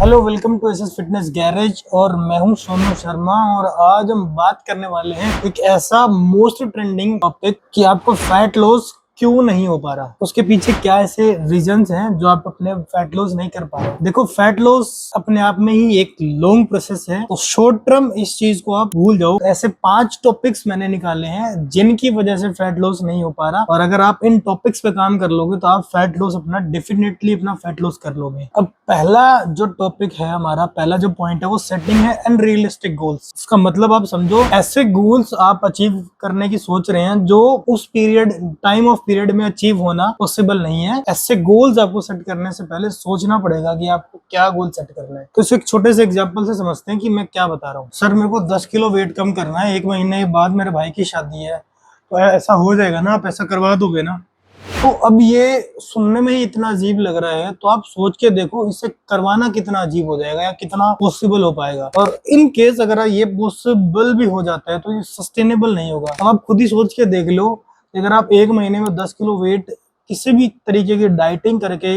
Hello, welcome to SS fitness garage और मैं हूं सोनू शर्मा। और आज हम बात करने वाले हैं एक ऐसा मोस्ट ट्रेंडिंग टॉपिक कि आपको फैट लॉस क्यों नहीं हो पा रहा, उसके पीछे क्या ऐसे रीजंस हैं जो आप अपने फैट लॉस नहीं कर पा रहे। देखो, फैट लॉस अपने आप में ही एक लॉन्ग प्रोसेस है, तो शॉर्ट टर्म इस चीज को आप भूल जाओ। ऐसे 5 टॉपिक्स मैंने निकाले हैं जिनकी वजह से फैट लॉस नहीं हो पा रहा, और अगर आप इन टॉपिक्स पे काम कर लोगे तो आप फैट लॉस डेफिनेटली अपना फैट लॉस कर लोगे। अब पहला जो टॉपिक है हमारा, पहला जो पॉइंट है वो सेटिंग है अनरियलिस्टिक गोल्स। इसका मतलब आप समझो, ऐसे गोल्स आप अचीव करने की सोच रहे हैं जो उस पीरियड टाइम ऑफ पीरियड में अचीव होना पॉसिबल नहीं है। ऐसे गोल्स आपको सेट करने से पहले सोचना पड़ेगा कि आपको क्या गोल सेट करना है। तो इसे एक छोटे से एग्जांपल से समझते हैं कि मैं क्या बता रहा हूँ। सर, मेरे को 10 किलो वेट कम करना है, 1 महीने बाद मेरे भाई की शादी है, तो ऐसा हो जाएगा ना? आप ऐसा करवा दोगे ना? तो अब ये सुनने में ही इतना अजीब लग रहा है, तो आप सोच के देखो इसे करवाना कितना अजीब हो जाएगा या कितना पॉसिबल हो पाएगा। और इन केस अगर ये पॉसिबल भी हो जाता है तो ये सस्टेनेबल नहीं होगा। अब आप खुद ही सोच के देख लो, अगर आप 1 महीने में 10 किलो वेट किसी भी तरीके की डाइटिंग करके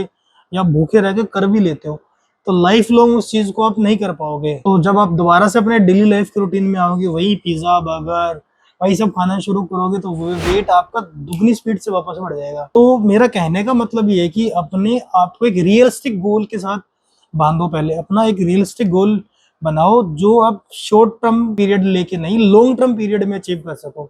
या भूखे रह के कर भी लेते हो, तो लाइफ लॉन्ग उस चीज को आप नहीं कर पाओगे। तो जब आप दोबारा से अपने डेली लाइफ के रूटीन में आओगे, वही पिज्जा बर्गर वही सब खाना शुरू करोगे, तो वो वेट आपका दुगनी स्पीड से वापस बढ़ जाएगा। तो मेरा कहने का मतलब ये है कि अपने आप को एक रियलिस्टिक गोल के साथ बांधो। पहले अपना एक रियलिस्टिक गोल बनाओ जो आप शॉर्ट टर्म पीरियड लेके नहीं, लॉन्ग टर्म पीरियड में अचीव कर सको।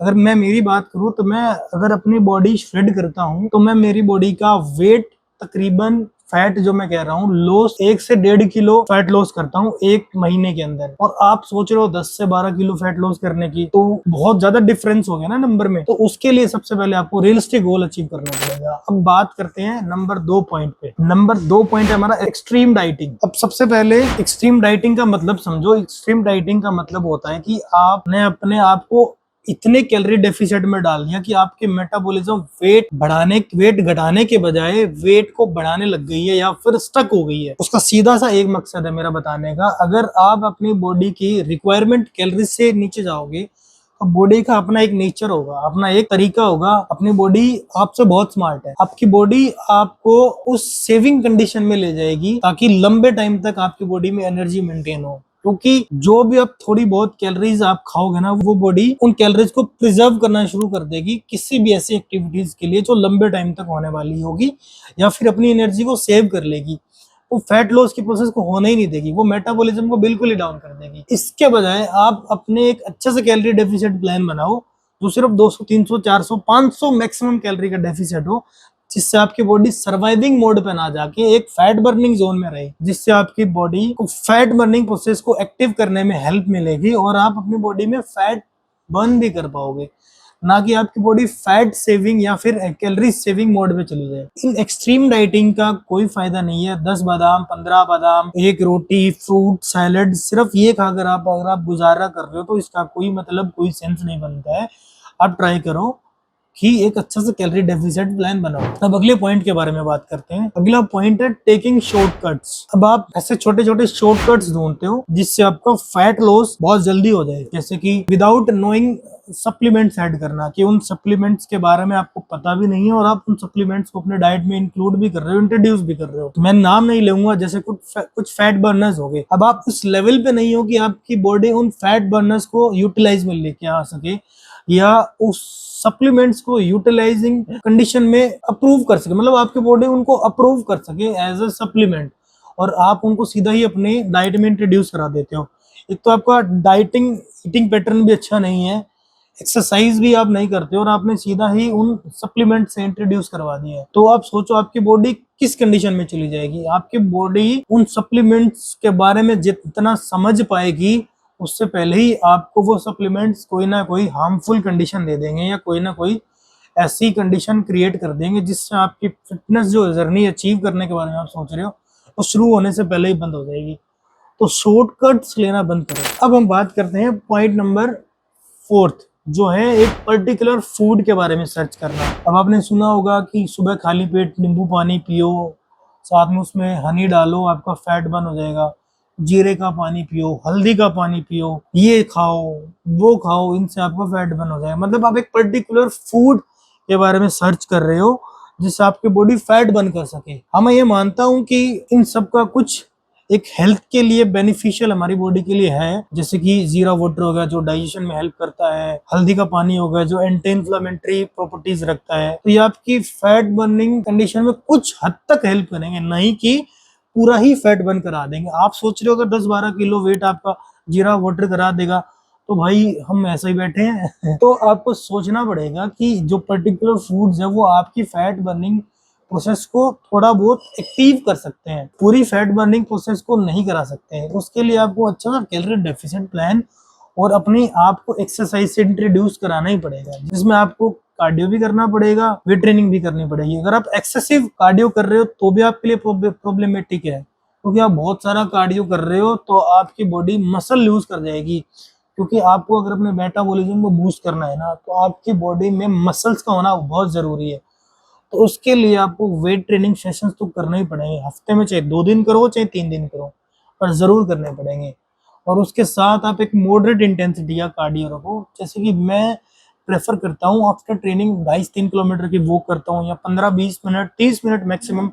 अगर मैं मेरी बात करूं तो मैं अगर अपनी बॉडी श्रेड करता हूं तो मैं मेरी बॉडी का वेट तकरीबन, फैट जो मैं कह रहा हूँ लॉस, 1 से 1.5 किलो फैट लॉस करता हूँ 1 महीने के अंदर। और आप सोच रहे हो 10 से 12 किलो फैट लॉस करने की, तो बहुत ज्यादा डिफरेंस हो गया ना नंबर में। तो उसके लिए सबसे पहले आपको रियलिस्टिक गोल अचीव करना पड़ेगा। अब बात करते हैं नंबर 2 पॉइंट पे। नंबर 2 पॉइंट है हमारा एक्सट्रीम डाइटिंग। अब सबसे पहले एक्सट्रीम डाइटिंग का मतलब समझो। एक्सट्रीम डाइटिंग का मतलब होता है कि आपने अपने आप को इतने कैलोरी डेफिसिट में डाल दिया कि आपके मेटाबॉलिज्म वेट घटाने के बजाय वेट को बढ़ाने लग गई है या फिर स्टक हो गई है। उसका सीधा सा एक मकसद है मेरा बताने का, अगर आप अपनी बॉडी की रिक्वायरमेंट कैलोरी से नीचे जाओगे तो बॉडी का अपना एक नेचर होगा, अपना एक तरीका होगा। अपनी बॉडी आपसे बहुत स्मार्ट है। आपकी बॉडी आपको उस सेविंग कंडीशन में ले जाएगी ताकि लंबे टाइम तक आपकी बॉडी में एनर्जी मेंटेन हो। क्योंकि जो भी आप थोड़ी बहुत कैलोरीज आप खाओगे ना, वो बॉडी उन कैलोरीज को प्रिजर्व करना शुरू कर देगी किसी भी ऐसी एक्टिविटीज के लिए जो लंबे टाइम तक होने वाली होगी, या फिर अपनी एनर्जी को सेव कर लेगी। वो फैट लॉस की प्रोसेस को होने ही नहीं देगी, वो मेटाबॉलिज्म को बिल्कुल ही डाउन कर देगी। इसके बजाय आप अपने एक अच्छे से कैलोरी डेफिसिट प्लान बनाओ जो सिर्फ 200, 300, 400, 500 मैक्सिमम कैलोरी का डेफिसिट हो, जिससे आपकी बॉडी सर्वाइविंग मोड पे ना जाके एक फैट बर्निंग जोन में रहे, जिससे आपकी बॉडी को फैट बर्निंग प्रोसेस को एक्टिव करने में हेल्प मिलेगी और आप अपनी बॉडी में फैट बर्न भी कर पाओगे, ना कि आपकी बॉडी फैट सेविंग या फिर कैलोरी सेविंग मोड में चली जाए। इन एक्सट्रीम डाइटिंग का कोई फायदा नहीं है। 10 बादाम, 15 बादाम, एक रोटी, फ्रूट सैलेड, सिर्फ ये खाकर अगर आप गुजारा कर रहे हो तो इसका कोई मतलब, कोई सेंस नहीं बनता है। आप ट्राई करो कि एक अच्छा सा कैलोरी डेफिसिट प्लान बनाओ। अब अगले पॉइंट के बारे में बात करते हैं। अगला पॉइंट है टेकिंग शॉर्टकट्स। अब आप ऐसे छोटे छोटे शॉर्टकट्स ढूंढते हो जिससे आपका फैट लॉस बहुत जल्दी हो जाए, जैसे कि विदाउट नोइंग सप्लीमेंट्स ऐड करना, कि उन सप्लीमेंट्स के बारे में आपको पता भी नहीं है और आप उन सप्लीमेंट्स को अपने डाइट में इंक्लूड भी कर रहे हो, इंट्रोड्यूस भी कर रहे हो। मैं नाम नहीं लूंगा, जैसे कुछ फैट बर्नर्स हो गए। अब आप उस लेवल पे नहीं हो कि आपकी बॉडी उन फैट बर्नर्स को यूटिलाइज में लेके आ सके या उस सप्लीमेंट्स को यूटिलाइजिंग कंडीशन में अप्रूव कर सके, मतलब आपकी बॉडी उनको अप्रूव कर सके एज अ सप्लीमेंट, और आप उनको सीधा ही अपने डाइट में इंट्रोड्यूस करा देते हो। एक तो आपका डाइटिंग ईटिंग पैटर्न भी अच्छा नहीं है, एक्सरसाइज भी आप नहीं करते और आपने सीधा ही उन सप्लीमेंट से इंट्रोड्यूस करवा दिया है। तो आप सोचो आपकी बॉडी किस कंडीशन में चली जाएगी। आपकी बॉडी उन सप्लीमेंट्स के बारे में जितना समझ पाएगी, उससे पहले ही आपको वो सप्लीमेंट्स कोई ना कोई हार्मफुल कंडीशन दे देंगे या कोई ना कोई ऐसी कंडीशन क्रिएट कर देंगे जिससे आपकी फिटनेस जो जर्नी अचीव करने के बारे में आप सोच रहे हो वो शुरू होने से पहले ही बंद हो जाएगी। तो शॉर्टकट्स लेना बंद करो। अब हम बात करते हैं पॉइंट नंबर 4, जो है एक पर्टिकुलर फूड के बारे में सर्च करना। अब आपने सुना होगा कि सुबह खाली पेट नींबू पानी पियो, साथ में उसमें हनी डालो, आपका फैट बर्न हो जाएगा। जीरे का पानी पियो, हल्दी का पानी पियो, ये खाओ वो खाओ, इनसे आपका फैट बर्न हो जाएगा। मतलब आप एक पर्टिकुलर फूड के बारे में सर्च कर रहे हो जिससे आपकी बॉडी फैट बर्न कर सके। हाँ, मैं ये मानता हूँ कि इन सब का कुछ एक हेल्थ के लिए बेनिफिशियल हमारी बॉडी के लिए है, जैसे कि जीरा वाटर हो गया जो डाइजेशन में हेल्प करता है, हल्दी का पानी हो गया जो एंटी इन्फ्लेमेटरी प्रॉपर्टीज रखता है। तो ये आपकी फैट बर्निंग कंडीशन में कुछ हद तक हेल्प करेंगे, नहीं कि पूरा ही फैट बर्न करा देंगे। आप सोच रहे हो अगर 10-12 किलो वेट आपका जीरा वाटर करा देगा, तो भाई हम ऐसे ही बैठे हैं। तो आपको सोचना पड़ेगा कि जो पर्टिकुलर फूड्स है वो आपकी फैट बर्निंग प्रोसेस को थोड़ा बहुत एक्टिव कर सकते हैं, पूरी फैट बर्निंग प्रोसेस को नहीं करा सकते हैं। उसके लिए आपको अच्छा सा कैलोरी डेफिशिएंट प्लान और अपने आप को एक्सरसाइज से इंट्रोड्यूस कराना ही पड़ेगा, जिसमें आपको कार्डियो भी करना पड़ेगा, वेट ट्रेनिंग भी करनी पड़ेगी। अगर आप एक्सेसिव कार्डियो कर रहे हो तो भी आपके लिए प्रॉब्लमेटिक है, क्योंकि आप बहुत सारा कार्डियो कर रहे हो तो आपकी बॉडी मसल लूज कर जाएगी। क्योंकि आपको अगर अपने मेटाबॉलिज्म को बूस्ट करना है ना, तो आपकी बॉडी में मसल्स का होना बहुत जरूरी है। तो उसके लिए आपको वेट ट्रेनिंग सेशंस तो करने ही पड़ेंगे, हफ्ते में चाहे 2 दिन करो चाहे 3 दिन करो, पर जरूर करने पड़ेंगे। और उसके साथ आप एक मॉडरेट इंटेंसिटी का कार्डियो रखो, जैसे कि मैं प्रेफर करता हूँ आफ्टर ट्रेनिंग 2.5-3 किलोमीटर की वॉक करता हूँ, या 15-20 minute 30 minute maximum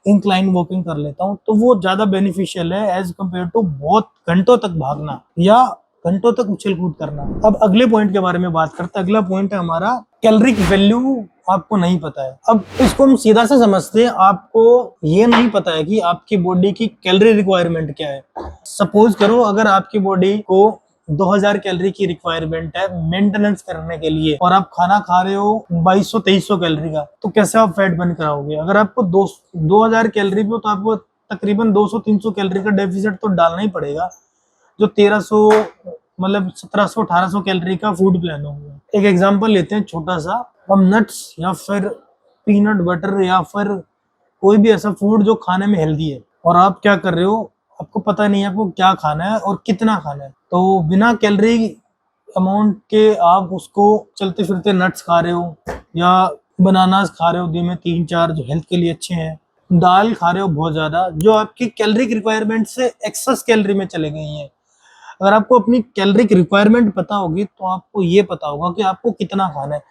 incline walking कर लेता हूँ। तो वो ज्यादा बेनिफिशियल है एज कम्पेयर टू बहुत घंटों तक भागना या घंटों तक उछल कूद करना। अब अगले पॉइंट के बारे में बात करते हैं। अगला पॉइंट है हमारा कैलोरिक वैल्यू आपको नहीं पता है। अब इसको हम सीधा से समझते हैं, आपको ये नहीं पता है कि आपकी बॉडी की कैलोरी रिक्वायरमेंट क्या है। सपोज करो अगर आपकी बॉडी को 2000 कैलोरी की रिक्वायरमेंट है मेंटेनेंस करने के लिए, और आप खाना खा रहे हो 2200-2300 कैलोरी का, तो कैसे आप फैट बर्न कराओगे? अगर आपको 2000 कैलोरी पे, तो आपको तकरीबन 200-300 कैलोरी का डेफिसिट तो डालना ही पड़ेगा, जो 1300 मतलब 1700-1800 कैलोरी का फूड प्लान होगा। एक एग्जांपल लेते हैं छोटा सा, हम नट्स या फिर पीनट बटर या फिर कोई भी ऐसा फूड जो खाने में हेल्दी है, और आप क्या कर रहे हो, आपको पता नहीं है आपको क्या खाना है और कितना खाना है, तो बिना कैलोरी अमाउंट के आप उसको चलते फिरते नट्स खा रहे हो या बनानास खा रहे हो दिन में 3-4 जो हेल्थ के लिए अच्छे हैं, दाल खा रहे हो बहुत ज्यादा जो आपकी कैलोरी रिक्वायरमेंट से एक्सेस कैलोरी में चले गई हैं। अगर आपको अपनी कैलोरी रिक्वायरमेंट पता होगी तो आपको ये पता होगा कि आपको कितना खाना है।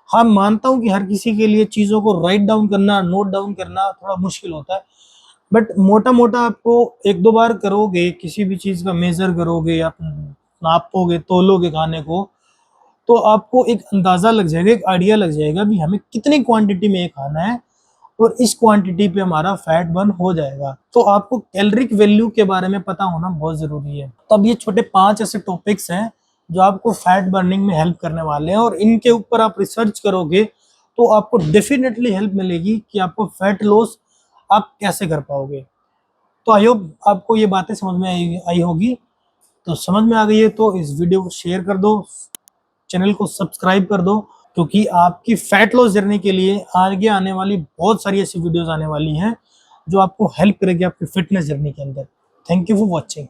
हाँ, मानता हूँ कि हर किसी के लिए चीजों को राइट डाउन करना, नोट डाउन करना थोड़ा मुश्किल होता है, बट मोटा मोटा आपको 1-2 बार करोगे, किसी भी चीज का मेजर करोगे या नापोगे तोलोगे खाने को, तो आपको एक अंदाजा लग जाएगा, एक आइडिया लग जाएगा भी हमें कितनी क्वांटिटी में ये खाना है, और इस क्वांटिटी पे हमारा फैट बर्न हो जाएगा। तो आपको कैलोरिक वैल्यू के बारे में पता होना बहुत जरूरी है। तो अब ये छोटे 5 ऐसे टॉपिक्स हैं जो आपको फैट बर्निंग में हेल्प करने वाले हैं, और इनके ऊपर आप रिसर्च करोगे तो आपको डेफिनेटली हेल्प मिलेगी कि आपको फैट लॉस आप कैसे कर पाओगे। तो आई होप आपको ये बातें समझ में आई होगी। तो समझ में आ गई है तो इस वीडियो को शेयर कर दो, चैनल को सब्सक्राइब कर दो, क्योंकि आपकी फैट लॉस जर्नी के लिए आगे आने वाली बहुत सारी ऐसी वीडियोस आने वाली हैं जो आपको हेल्प करेगी आपकी फिटनेस जर्नी के अंदर। Thank you for watching.